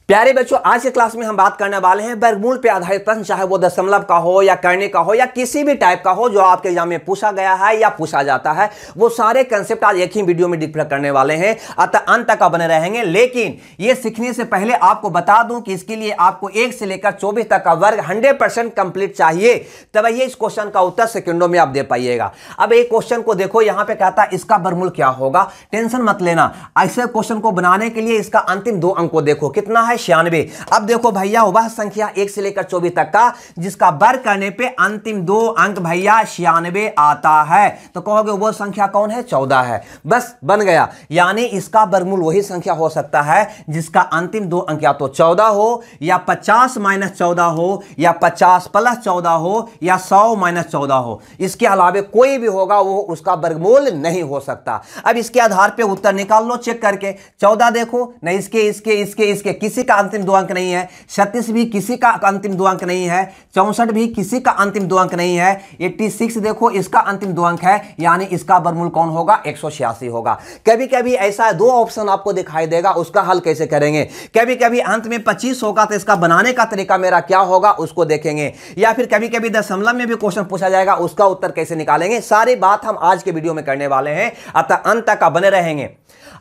प्यारे बच्चों, आज के क्लास में हम बात करने वाले हैं वर्गमूल पे आधारित प्रश्न, चाहे वो दशमलव का हो या करने का हो या किसी भी टाइप का हो जो आपके एग्जाम में पूछा गया है या पूछा जाता है। वो सारे कंसेप्ट आज एक ही वीडियो में डिस्कस करने वाले हैं, अतः अंत तक बने रहेंगे। लेकिन ये सीखने से पहले आपको बता दूं कि इसके लिए आपको 1 से लेकर 24 तक का वर्ग 100% कंप्लीट चाहिए, तब ये इस क्वेश्चन का उत्तर सेकंडों में आप दे पाइएगा। अब एक क्वेश्चन को देखो, यहां पे कहता है इसका वर्गमूल क्या होगा। टेंशन मत लेना, ऐसे क्वेश्चन को बनाने के लिए इसका अंतिम 2 अंक को देखो, कितना है 96। अब देखो भैया, वह संख्या 1 से लेकर 24 तक का जिसका वर्ग करने पे अंतिम 2 अंक भैया 96 आता है, तो कहोगे वो संख्या कौन है, 14 है। बस बन गया, यानी इसका वर्गमूल वही संख्या हो सकता है जिसका अंतिम 2 अंक या तो 14 हो या 50 - 14 हो या 50 + 14 हो या 100 - 14 हो। इसके अलावा कोई भी होगा वो उसका वर्गमूल नहीं हो सकता। अब इसके आधार पे उत्तर निकाल लो चेक करके। 14 देखो, नहीं इसके किसी का अंतिम 2 अंक नहीं है। 36 भी किसी का अंतिम 2 अंक नहीं है। 64 भी किसी का अंतिम 2 अंक नहीं है। 86 देखो, इसका अंतिम 2 अंक है, यानी इसका वर्गमूल कौन होगा, 186 होगा। कभी कभी ऐसा 2 ऑप्शन आपको दिखाई देगा, उसका हल कैसे करेंगे। कभी कभी अंत में 25 होगा तो इसका बनाने का तरीका मेरा क्या होगा उसको देखेंगे, या फिर कभी कभी दशमलव में भी क्वेश्चन पूछा जाएगा, उसका उत्तर कैसे निकालेंगे। सारी बात हम आज के वीडियो में करने वाले हैं, अतः अंत तक बने रहेंगे।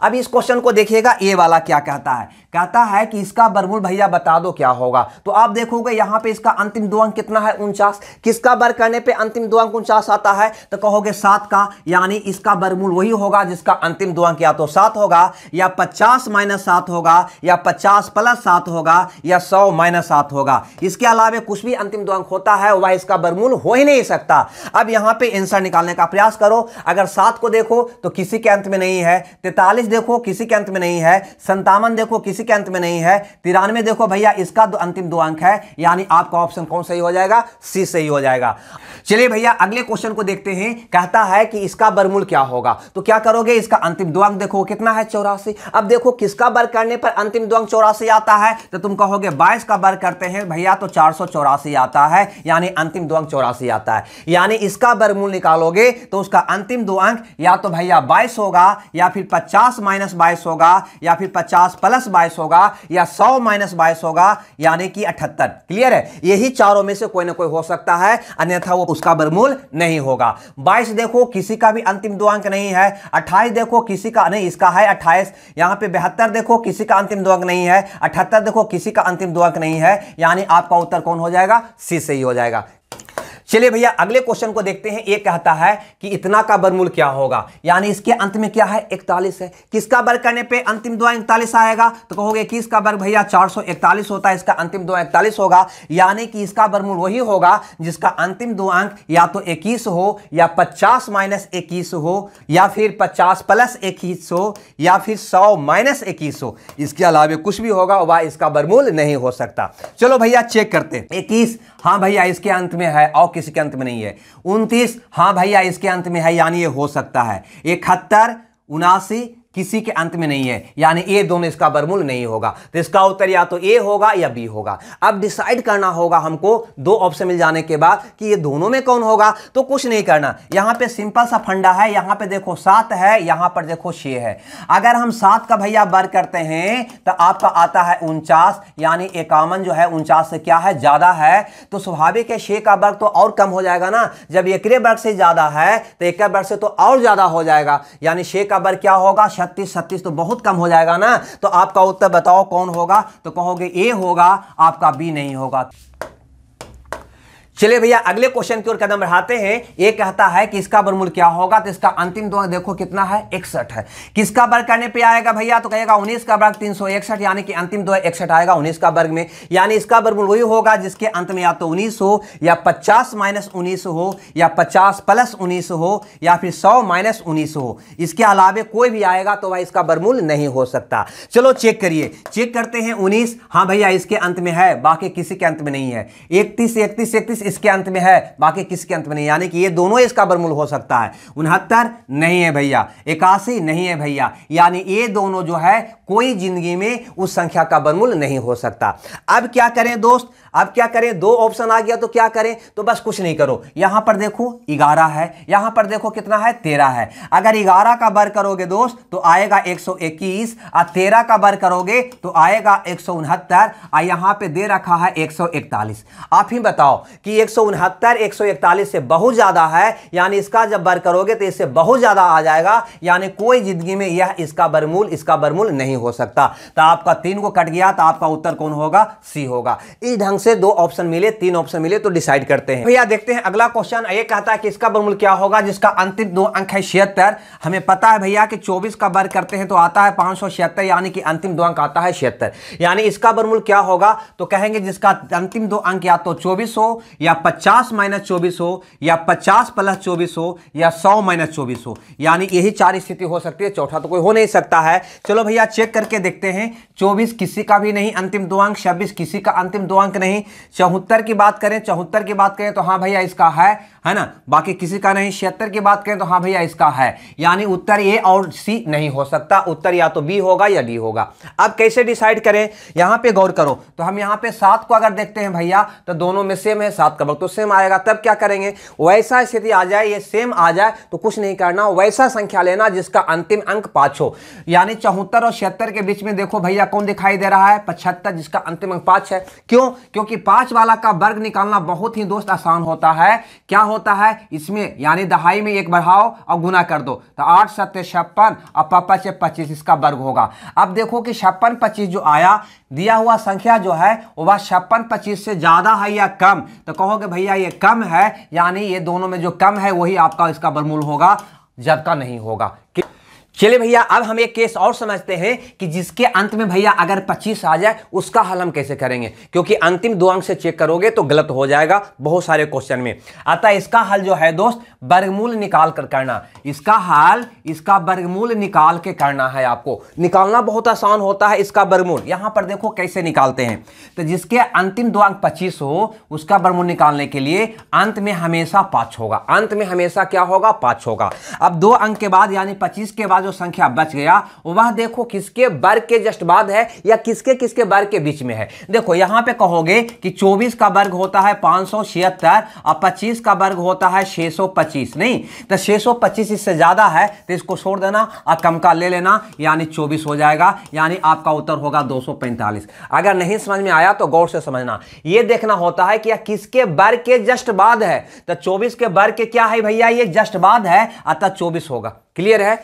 अब इस क्वेश्चन को देखिएगा, ये वाला क्या कहता है, कहता है कि इसका वर्गमूल भैया बता दो क्या होगा। तो आप देखोगे यहां पे इसका अंतिम 2 अंक कितना है, 49। किसका वर्ग करने पे अंतिम 2 अंक 49 आता है, तो कहोगे 7 का, यानी इसका वर्गमूल वही होगा जिसका अंतिम 2 अंक या तो 7 होगा या 50 - 7 होगा या 50 + 7 होगा या 100 - 7 होगा। इसके अलावा कुछ भी अंतिम 2 अंक होता है वह इसका वर्गमूल हो ही नहीं सकता। अब यहां पे आंसर निकालने का प्रयास करो। अगर 7 को देखो तो किसी के अंत में नहीं है, 43 देखो किसी के अंत में नहीं है, 57 देखो किसी के अंत में नहीं है, 93 देखो भैया इसका अंतिम 2 अंक है, यानी आपका ऑप्शन कौन सही हो जाएगा, सी सही हो जाएगा। चलिए भैया अगले क्वेश्चन को देखते हैं। कहता है कि इसका वर्गमूल क्या होगा, तो क्या करोगे, इसका अंतिम 2 अंक देखो कितना है, 84। अब देखो किसका वर्ग करने पर अंतिम 2 अंक 84 आता है, तो तुम कहोगे 22 का वर्ग करते हैं भैया तो 484 आता है, यानी अंतिम 2 अंक 84 आता है। यानी इसका वर्गमूल निकालोगे तो उसका अंतिम 2 अंक या तो भैया 22 होगा या फिर 50 - 22 होगा या फिर 50 + 22 होगा या 100 - 22 होगा, यानी कि 78। क्लियर है, यही चारों में से कोई ना कोई हो सकता है, अन्यथा वो उसका वर्गमूल नहीं होगा। 22 देखो किसी का भी अंतिम 2 अंक नहीं है। 28 देखो किसी का नहीं, इसका है 28। यहां पे 72 देखो किसी का अंतिम 2 अंक नहीं है। 78 देखो किसी का अंतिम 2 अंक नहीं है, यानी आपका उत्तर कौन हो जाएगा, सी सही हो जाएगा। चलिए भैया अगले क्वेश्चन को देखते हैं। ये कहता है कि इतना का वर्गमूल क्या होगा, यानी इसके अंत में क्या है, 41 है। किसका वर्ग करने पे अंतिम 2 अंक 41 आएगा, तो कहोगे किसका वर्ग भैया 441 होता है, इसका अंतिम 2 अंक 41 होगा, यानी कि इसका वर्गमूल वही होगा जिसका अंतिम 2 अंक या तो 21 हो या 50 - 21 हो या फिर 50 + 21 हो या फिर 100 - 21 हो। इसके अलावा कुछ भी होगा वह इसका वर्गमूल नहीं हो सकता। चलो भैया चेक करते हैं। 21 हाँ भैया इसके अंत में है और किसी के अंत में नहीं है। 29 हाँ भैया इसके अंत में है, यानी ये हो सकता है। 71 79 किसी के अंत में नहीं है, यानी ये दोनों इसका वर्गमूल नहीं होगा। तो इसका उत्तर या तो ए होगा या बी होगा। अब डिसाइड करना होगा हमको 2 ऑप्शन मिल जाने के बाद कि ये दोनों में कौन होगा। तो कुछ नहीं करना, यहां पे सिंपल सा फंडा है। यहां पे देखो 7 है, यहां पर देखो 6 है। अगर हम 7 का भैया वर्ग करते हैं तो आपका आता है 49, यानी 51 जो है 49 से क्या है, ज्यादा है। तो स्वाभाविक है 6 का वर्ग तो और कम हो जाएगा ना। जब एक वर्ग से ज्यादा है तो एक वर्ग से तो और ज्यादा हो जाएगा, यानी 6 का वर्ग क्या होगा, 36 तो बहुत कम हो जाएगा ना। तो आपका उत्तर बताओ कौन होगा, तो कहोगे ए होगा, आपका बी नहीं होगा। चलिए भैया अगले क्वेश्चन की ओर कदम बढ़ाते हैं। ये कहता है कि इसका वर्गमूल क्या होगा, तो इसका अंतिम 2 अंक देखो कितना है, 61 है। किसका वर्ग करने पे आएगा भैया, तो कहेगा 19 का वर्ग 361, यानी कि अंतिम 2 61 आएगा 19 का वर्ग में, यानी इसका वर्गमूल वही होगा जिसके अंत में या तो 19 हो या 50 - 19 हो या 50 + 19 हो या फिर 100 - 19 हो। इसके अलावा कोई भी आएगा तो वह इसका वर्गमूल नहीं हो सकता। चलो चेक करिए, चेक करते हैं। 19 हाँ भैया इसके अंत में है, बाकी किसी के अंत में नहीं है। 31 31 31 इसके अंत में है, बाकी किसके अंत में नहीं, यानी कि ये दोनों इसका वर्गमूल हो सकता है। 69 नहीं है भैया, 81 नहीं है भैया, यानी ये दोनों जो है कोई जिंदगी में उस संख्या का वर्गमूल नहीं हो सकता। अब क्या करें दोस्त, अब क्या करें, दो ऑप्शन आ गया तो क्या करें, तो बस कुछ नहीं करो, यहां पर देखो 11 है, यहां पर देखो कितना है 13 है। अगर 11 का वर्ग करोगे दोस्त तो आएगा 121, और 13 का वर्ग करोगे तो आएगा 169, और यहां पे दे रखा है 141। आप ही बताओ कि 169 141 से बहुत ज्यादा है, यानी इसका जब वर्ग करोगे तो इससे बहुत ज्यादा आ जाएगा, यानी कोई जिंदगी में यह इसका वर्गमूल नहीं हो सकता। तो आपका 3 को कट गया, तो आपका उत्तर कौन होगा, सी होगा। इस ढंग से 2 ऑप्शन मिले, 3 ऑप्शन मिले तो डिसाइड करते हैं। भैया देखते हैं अगला क्वेश्चन, ये कहता है कि इसका वर्गमूल क्या होगा जिसका अंतिम 2 अंक है 76। हमें पता है भैया कि 24 का वर्ग करते हैं तो आता है 576, यानी कि अंतिम 2 अंक आता है 76, यानी इसका वर्गमूल क्या होगा, तो कहेंगे जिसका अंतिम 2 अंक या तो 24 हो, या 50 - 24 हो, या 50 + 24 हो, या 100 - 24 हो, यानी यही 4 स्थिति हो सकती है, चौथा तो कोई हो नहीं सकता है। चलो भैया चेक करके देखते हैं। 24 किसी का भी नहीं अंतिम 2 अंक, 26 किसी का अंतिम 2 अंक नहीं, 74 की बात करें, 74 की बात करें तो हाँ भैया इसका है ना, बाकी किसी का नहीं। 76 की बात करें तो हाँ भैया इसका है, यानी उत्तर ए और सी नहीं हो सकता, उत्तर या तो बी होगा या डी होगा। अब कैसे डिसाइड करें, यहां पे गौर करो, तो हम यहां पे 7 को अगर देखते हैं भैया तो दोनों में सेम है, 7 का वर्ग तो सेम आएगा। तब क्या करेंगे, वैसा स्थिति आ जाए, ये सेम आ जाए तो कुछ नहीं करना, वैसा संख्या लेना जिसका अंतिम अंक 5 हो, यानी 74 और 76 के बीच में देखो भैया कौन दिखाई दे रहा है, 75, जिसका अंतिम अंक 5 है। क्यों, क्योंकि 5 वाला का वर्ग निकालना बहुत ही दोस्त आसान होता है। क्या होता है इसमें, यानी दहाई में 1 बढ़ाओ और गुना कर दो, तो 8 × 7 = 56 और 5 × 25 इसका वर्ग होगा। अब देखो कि 56 25 जो आया, दिया हुआ संख्या जो है वह 56 25 से ज्यादा है या कम, तो कहोगे भैया ये कम है, यानी ये दोनों में जो कम है वही आपका इसका वर्गमूल होगा, जबकि नहीं होगा। चलिए भैया अब हम एक केस और समझते हैं कि जिसके अंत में भैया अगर 25 आ जाए उसका हल हम कैसे करेंगे, क्योंकि अंतिम 2 अंक से चेक करोगे तो गलत हो जाएगा बहुत सारे क्वेश्चन में। अतः इसका हल जो है दोस्त वर्गमूल निकाल कर करना, इसका हल इसका वर्गमूल निकाल के करना है। आपको निकालना बहुत आसान होता है इसका वर्गमूल। यहां पर देखो कैसे निकालते हैं, तो जिसके अंतिम 2 अंक 25 हो उसका वर्गमूल निकालने के लिए अंत में हमेशा 5 होगा, अंत में हमेशा क्या होगा, 5 होगा। अब 2 अंक के बाद यानी 25 के बाद जो संख्या बच गया वह देखो किसके वर्ग के जस्ट बाद है या किसके किसके वर्ग के बीच में है। देखो यहां पे कहोगे कि 24 का वर्ग होता है 576 और 25 का वर्ग होता है 625, नहीं तो 625 इससे ज्यादा है तो इसको छोड़ देना और कम का ले लेना, यानी 24 हो जाएगा, यानी आपका उत्तर होगा 245। अगर नहीं समझ में आया तो गौर से समझना, यह देखना होता है कि किसके वर्ग के जस्ट बाद है, तो 24 के वर्ग के क्या है भैया, ये जस्ट बाद है, अतः 24 होगा। क्लियर है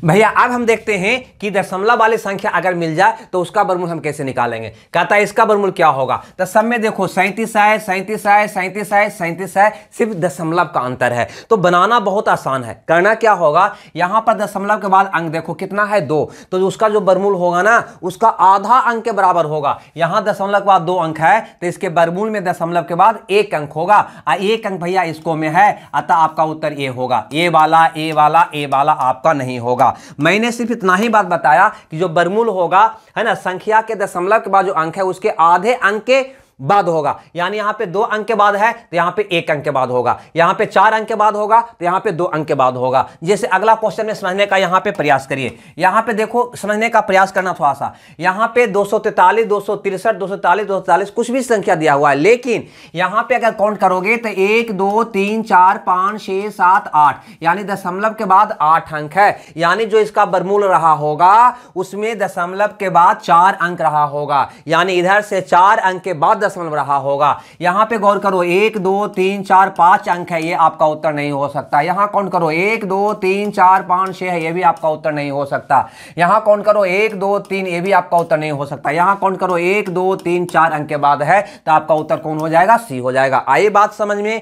भैया। अब हम देखते हैं कि दशमलव वाली संख्या अगर मिल जाए तो उसका वर्गमूल हम कैसे निकालेंगे। कहता है इसका वर्गमूल क्या होगा, तो सब में देखो 37 है, 37 है, 37 है, 37 है, सिर्फ दशमलव का अंतर है, तो बनाना बहुत आसान है। करना क्या होगा, यहां पर दशमलव के बाद अंक देखो कितना है 2, तो उसका जो वर्गमूल होगा ना उसका आधा अंक के बराबर होगा। यहां दशमलव के बाद 2 अंक है तो इसके वर्गमूल में दशमलव के बाद 1 अंक होगा, और 1 अंक भैया इसको में है, अतः आपका उत्तर ए होगा। ए वाला आपका नहीं होगा। मैंने सिर्फ इतना ही बात बताया कि जो वर्गमूल होगा है ना, संख्या के दशमलव के बाद जो अंक है उसके आधे अंक के बाद होगा, यानी यहां पे 2 अंक के बाद है तो यहां पे 1 अंक के बाद होगा, यहां पे 4 अंक के बाद होगा तो यहां पे 2 अंक के बाद होगा। जैसे अगला क्वेश्चन में समझने का यहां पे प्रयास करिए, यहां पे देखो समझने का प्रयास करना थोड़ा सा। यहां पे 243 263 243 243 कुछ भी संख्या दिया हुआ है, लेकिन यहां पे अगर काउंट करोगे तो 1 2 3 4 5 6 7 8, यानी दशमलव के बाद 8 अंक है, यानी जो इसका वर्गमूल रहा होगा उसमें दशमलव के बाद 4 अंक रहा होगा, यानी इधर से 4 अंक के बाद दशमलव रहा होगा। यहां पे गौर करो 1 2 3 4 5 अंक है, ये आपका उत्तर नहीं हो सकता। यहां काउंट करो 1 2 3 4 5 6 है, ये भी आपका उत्तर नहीं हो सकता। यहां काउंट करो 1 2 3, ये भी आपका उत्तर नहीं हो सकता। यहां काउंट करो 1 2 3 4 अंक के बाद है तो आपका उत्तर कौन हो जाएगा, सी हो जाएगा। आइए बात समझ में।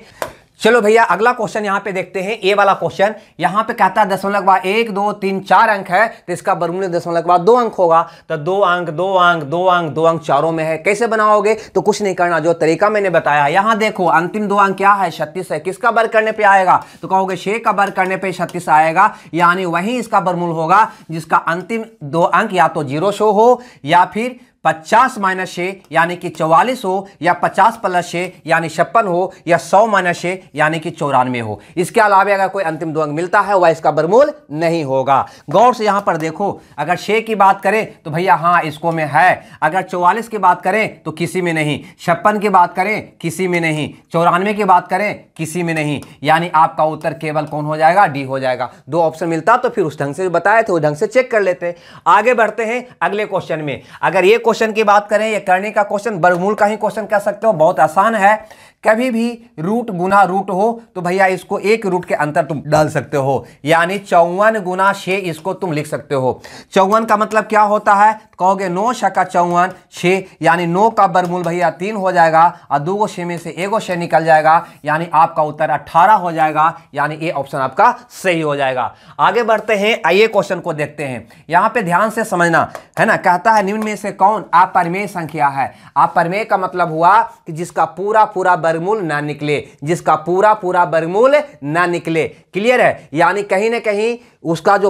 चलो भैया अगला क्वेश्चन यहां पे देखते हैं, ए वाला क्वेश्चन। यहां पे कहता है दशमलव के बाद 1 2 3 4 अंक है तो इसका वर्गमूल दशमलव के बाद 2 अंक होगा, तो 2 अंक 2 अंक 2 अंक 2 अंक चारों में है। कैसे बनाओगे, तो कुछ नहीं करना, जो तरीका मैंने बताया। यहां देखो अंतिम 2 अंक क्या है, 36 है, किसका वर्ग करने पे आएगा, तो कहोगे 6 का वर्ग करने पे 36 आएगा, यानी वही इसका वर्गमूल होगा जिसका अंतिम 2 अंक या तो 0 शो हो या फिर 50 माइनस 6 यानी कि 44 हो, या 50 प्लस 6 यानी 56 हो, या 100 माइनस 6 यानी कि 94 हो। इसके अलावा अगर कोई अंतिम दो अंक मिलता है वह इसका वर्गमूल नहीं होगा। गौर से यहां पर देखो, अगर 6 की बात करें तो भैया हाँ इसको में है, अगर 44 की बात करें तो किसी में नहीं, 56 की बात करें किसी में नहीं, 94 की बात करें किसी में नहीं, यानी आपका उत्तर केवल कौन हो जाएगा, डी हो जाएगा। दो ऑप्शन मिलता तो फिर उस ढंग से बताए थे उस ढंग से चेक कर लेते। आगे बढ़ते हैं अगले क्वेश्चन में। अगर ये क्वेश्चन की बात करें, ये करने का क्वेश्चन वर्गमूल का ही क्वेश्चन कह सकते हो, बहुत आसान है। कभी भी रूट गुना रूट हो तो भैया इसको एक रूट के अंतर तुम डाल सकते हो, यानी 54 गुना 6 इसको तुम लिख सकते हो। 54 का मतलब क्या होता है, कहोगे 9 छक्का 54 6, यानी 9 का वर्गमूल भैया 3 हो जाएगा और 2 6 में से 1 6 निकल जाएगा, यानी आपका उत्तर 18 हो जाएगा, यानी ये ऑप्शन आपका सही हो जाएगा। आगे बढ़ते हैं, आइए क्वेश्चन को देखते हैं। यहां पे ध्यान से समझना है ना, कहता है निम्न में से कौन अपरिमेय संख्या है। अपरिमेय का मतलब हुआ कि जिसका पूरा पूरा वर्गमूल ना निकले, जिसका पूरा पूरा वर्गमूल ना निकले। क्लियर है, यानी कहीं ना कहीं उसका जो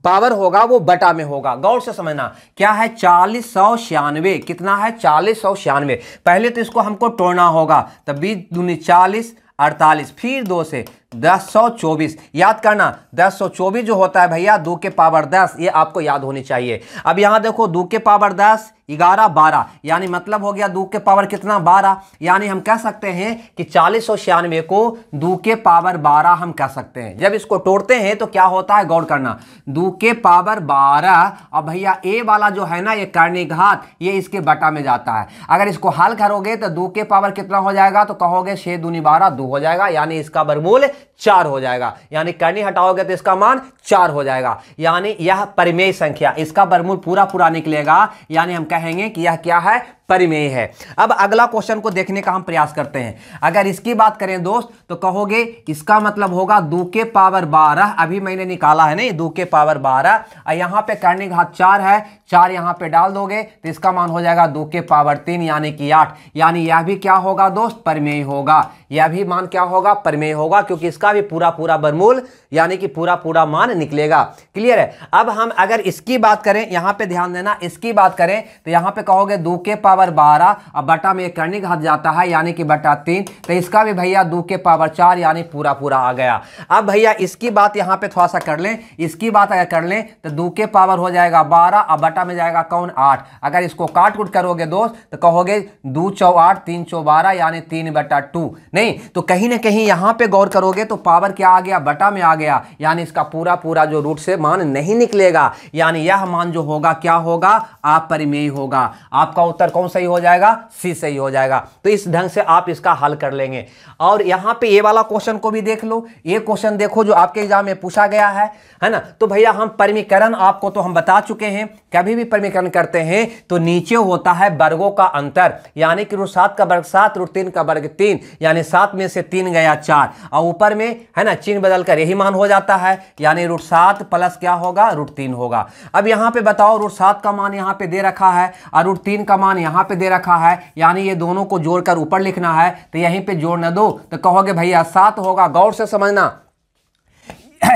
पावर होगा वो बटा में होगा। गौर से समझना, क्या है 4096, कितना है 4096। पहले तो इसको हमको तोड़ना होगा, तब 20 दूनी 40 48, फिर 2 से 1024। याद करना 1024 जो होता है भैया 2 के पावर 10, ये आपको याद होनी चाहिए। अब यहां देखो 2 के पावर 10 11 12, यानी मतलब हो गया 2 के पावर कितना 12, यानी हम कह सकते हैं कि 4096 को 2 के पावर 12 हम कह सकते हैं। जब इसको तोड़ते हैं तो क्या होता है, गौर करना 2 के पावर 12, और भैया ए वाला जो है ना ये करनी घात, ये इसके बटा में जाता है। अगर इसको हल करोगे तो 2 के पावर कितना हो जाएगा, तो कहोगे 6 दूनी 12 2 हो जाएगा, यानी इसका वर्गमूल 4 हो जाएगा, यानी करनी हटाओगे तो इसका मान 4 हो जाएगा, यानी यह परिमेय संख्या, इसका वर्गमूल पूरा पूरा निकलेगा, यानी हम कहेंगे कि यह क्या है, परिमेय है। अब अगला क्वेश्चन को देखने का हम प्रयास करते हैं। अगर इसकी बात करें दोस्त तो कहोगे इसका मतलब होगा 2 के पावर 12, अभी मैंने निकाला है नहीं 2 के पावर 12, और यहां पे करने घात 4 है, 4 यहां पे डाल दोगे तो इसका मान हो जाएगा 2 के पावर 3 यानी कि 8, यानी यह भी क्या होगा दोस्त, परिमेय होगा। यह भी मान क्या होगा, परिमेय होगा, क्योंकि इसका भी पूरा पूरा वर्गमूल यानी कि पूरा पूरा मान निकलेगा। क्लियर है। अब हम अगर इसकी बात करें, यहां पे ध्यान देना, इसकी बात करें तो यहां पे कहोगे 2 के पावर 12 और बटा में करनी घात जाता है यानी कि बटा 3, तो इसका भी भैया 2 के पावर 4 यानी पूरा पूरा आ गया। अब भैया इसकी बात यहां पे थोड़ा सा कर लें, इसकी बात अगर कर लें तो 2 के पावर हो जाएगा 12 और बटा में जाएगा कौन 8। अगर इसको काट कूट करोगे दोस्त तो कहोगे 2 चौ 8 3 चौ 12 यानी 3/2। नहीं तो कहीं ना कहीं यहां पे गौर करोगे तो पावर क्या आ गया, बटा में आ गया, यानी इसका पूरा पूरा जो रूट से मान नहीं निकलेगा, यानी यह मान जो होगा क्या होगा, अपरिमेय होगा। आपका उत्तर कौन सही हो जाएगा, सी सही हो जाएगा। तो इस ढंग से आप इसका हल कर लेंगे। और यहां पे ये वाला क्वेश्चन को भी देख लो, ये क्वेश्चन देखो जो आपके एग्जाम में पूछा गया है ना। तो भैया हम परिमीकरण आपको तो हम बता चुके हैं, कभी भी परिमीकरण करते हैं तो नीचे होता है वर्गों का अंतर, यानी कि √7 का वर्ग 7, √3 का वर्ग 3, यानी 7 में से 3 गया 4, और ऊपर में है ना चिन्ह बदलकर यही मान हो जाता है, यानी √7 प्लस क्या होगा, √3 होगा। अब यहां पे बताओ √7 का मान यहां पे दे रखा है और √3 का मान यहां पे दे रखा है, यानी ये दोनों को जोड़कर ऊपर लिखना है, तो यहीं पे जोड़ न दो तो कहोगे भैया 7 होगा। गौर से समझना,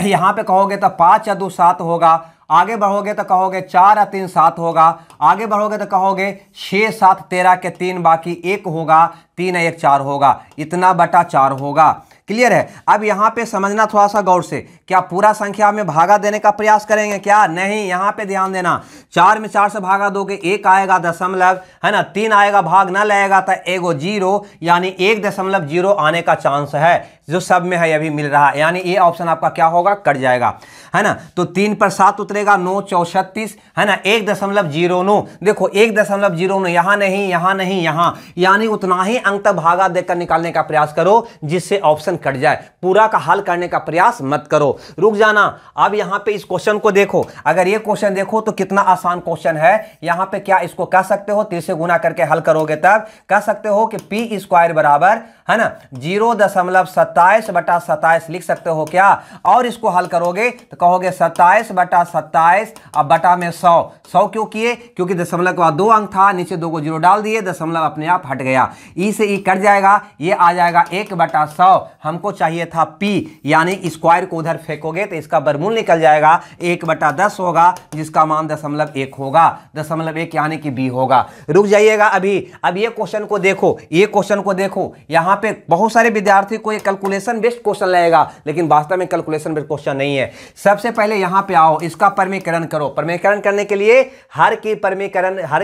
यहां पे कहोगे तो 5 या 2 7 होगा, आगे बढ़ोगे तो कहोगे 4 या 3 7 होगा, आगे बढ़ोगे तो कहोगे 6 7 13 के 3 बाकी 1 होगा, 3 1 4 होगा, इतना बटा 4 होगा। क्लियर है। अब यहां पे समझना थोड़ा सा गौर से, क्या पूरा संख्या में भागा देने का प्रयास करेंगे क्या, नहीं, यहां पे ध्यान देना 4 में 4 से भागा दोगे 1 आएगा दशमलव, है ना, 3 आएगा भाग ना लगेगा तो एगो 0, यानी 1.0 आने का चांस है, जो सब में है अभी मिल रहा है, यानी ये ऑप्शन आपका क्या होगा, कट जाएगा, है ना। तो 3 पर 7 उतरेगा, 9 चौ 36, है ना, 1.09। देखो 1.09 यहां नहीं, यहां नहीं, यहां, यानी उतना ही अंक तक भागा देकर निकालने का प्रयास करो जिससे ऑप्शन कट जाए। पूरा का हल करने का प्रयास मत करो, रुक जाना। अब यहां पे इस क्वेश्चन को देखो, अगर ये क्वेश्चन देखो तो कितना आसान क्वेश्चन है। यहां पे क्या इसको कह सकते हो, 3 से गुना करके हल करोगे तब कह सकते हो कि p² बराबर, है ना, 0.70 27/27 लिख सकते हो क्या? और इसको हल करोगे तो कहोगे 27/27 अब बटा में 100 क्यों किए? क्योंकि दशमलव के बाद 2 अंक था, नीचे 2 को 0 डाल दिए, दशमलव अपने आप हट गया। ई से ई कट जाएगा, ये आ जाएगा 1/100। हमको चाहिए था पी, यानी स्क्वायर को उधर फेंकोगे तो इसका वर्गमूल निकल जाएगा, 1/10 होगा, जिसका मान 0.1 होगा। 0.1 यानी कि बी होगा। रुक जाइएगा अभी। अब ये क्वेश्चन को देखो, ये क्वेश्चन को देखो। यहां पे बहुत सारे विद्यार्थी को ये कैलकुलेशन बेस्ड क्वेश्चन लगेगा, लेकिन वास्तव में कैलकुलेशन बेस्ड क्वेश्चन नहीं है। सबसे पहले यहां पे आओ, इसका परमीकरण करो। परमीकरण करने के लिए हर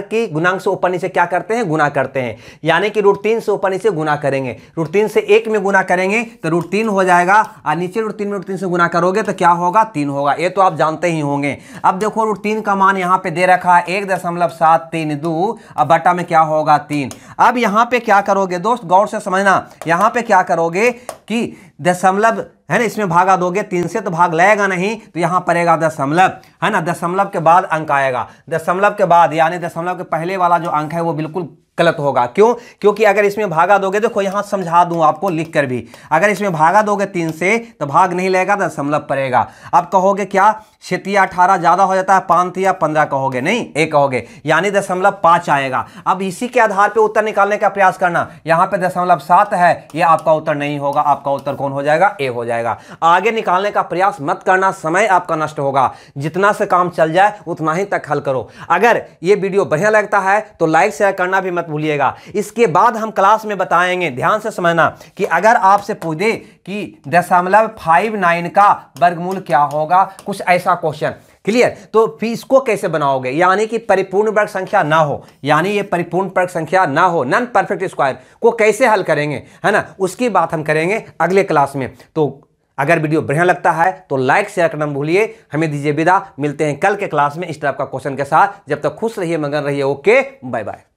की गुणांक से ऊपर नीचे क्या करते हैं? गुना करते हैं, यानी कि √3 से ऊपर नीचे गुना करेंगे। √3 से 1 में गुना करेंगे तो √3 हो जाएगा, और नीचे √3 में √3 से गुना करोगे तो क्या होगा? 3 होगा। ये तो आप जानते ही होंगे। अब देखो √3 का मान यहां पे दे रखा है 1.732, अब बटा में क्या होगा? 3। अब यहां पे क्या करोगे दोस्त, गौर से समझना। यहां पे क्या करोगे कि दशमलव है ना, इसमें भागा दोगे 3 से तो भाग लगेगा नहीं, तो यहां पड़ेगा दशमलव, है ना। दशमलव के बाद अंक आएगा, दशमलव के बाद यानी दशमलव के पहले वाला जो अंक है वो बिल्कुल गलत होगा। क्यों? क्योंकि अगर इसमें भागा दोगे, देखो यहां समझा दूं आपको लिख कर भी, अगर इसमें भागा दोगे 3 से तो भाग नहीं लगेगा, दशमलव पड़ेगा। अब कहोगे क्या? 6×18 ज्यादा हो जाता है, 5 या 15 कहोगे, नहीं 1 कहोगे, यानी 0.5 आएगा। अब इसी के आधार पे उत्तर निकालने का प्रयास करना। यहां पे 0.7 है, ये आपका उत्तर नहीं होगा, आपका उत्तर कौन हो जाएगा? ए हो जाएगा। आगे निकालने का प्रयास मत करना, समय आपका नष्ट होगा। जितना से काम चल जाए उतना ही तक हल करो। अगर ये वीडियो बढ़िया लगता है तो लाइक शेयर करना भी भूलिएगा। इसके बाद हम क्लास में बताएंगे, ध्यान से समझना, कि अगर आपसे पूछ दे कि 0.59 का वर्गमूल क्या होगा, कुछ ऐसा क्वेश्चन, क्लियर? तो फिर इसको कैसे बनाओगे, यानी कि परिपूर्ण वर्ग संख्या ना हो, यानी ये परिपूर्ण वर्ग संख्या ना हो, नॉन परफेक्ट स्क्वायर को कैसे हल करेंगे, है ना, उसकी बात हम करेंगे अगले क्लास में। तो अगर वीडियो बढ़िया लगता है तो लाइक शेयर करना भूलिए। हमें दीजिए विदा, मिलते हैं कल के क्लास में इस टाइप का क्वेश्चन के साथ। जब तक खुश रहिए, मगन रहिए। Okay, bye bye.